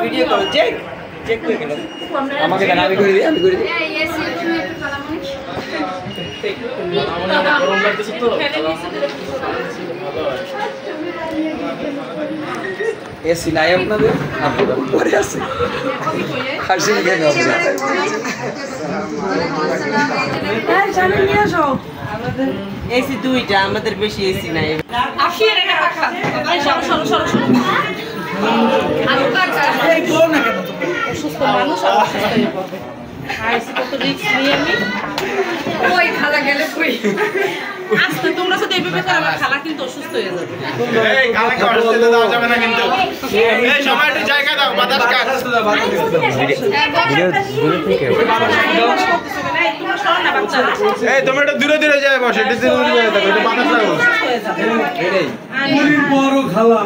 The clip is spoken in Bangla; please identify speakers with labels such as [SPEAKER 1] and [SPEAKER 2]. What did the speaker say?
[SPEAKER 1] ভিডিও করো চেক চেক করে গেল
[SPEAKER 2] আমাকে দেন আমি করে দিই আমি করে দিই
[SPEAKER 3] গরম লাগতেছে তো
[SPEAKER 2] এসি নাই আপনাদের আপনাদের পরে আছে হাসি কেন
[SPEAKER 1] আমাদের এসি দুইটা আমাদের বেশি এসি নাই
[SPEAKER 4] আসিয়ে রেখে রাখা এই সরো সরো সরো সরো আলু কাটা এই বল না কেন তুমি অসুস্থ মানুষ অসুস্থ হয়ে পড়বে আইসি কত রিস্ক নিয়ে আমি ওই খালা গেলে কই আস্তে তোমরা তো দেবে বেকার আমার খালা কিন্তু অসুস্থ হয়ে যাবে
[SPEAKER 3] এই খালা কি অসুস্থ দেওয়া যাবে না কিন্তু এই সময় একটু জায়গা দাও বাতাস কাট এই তুমি একটু দূরে দূরে যায় বসে একটু দূরে দূরে যায় একটু বাতাস লাগো
[SPEAKER 2] এটাই
[SPEAKER 5] বড় খালা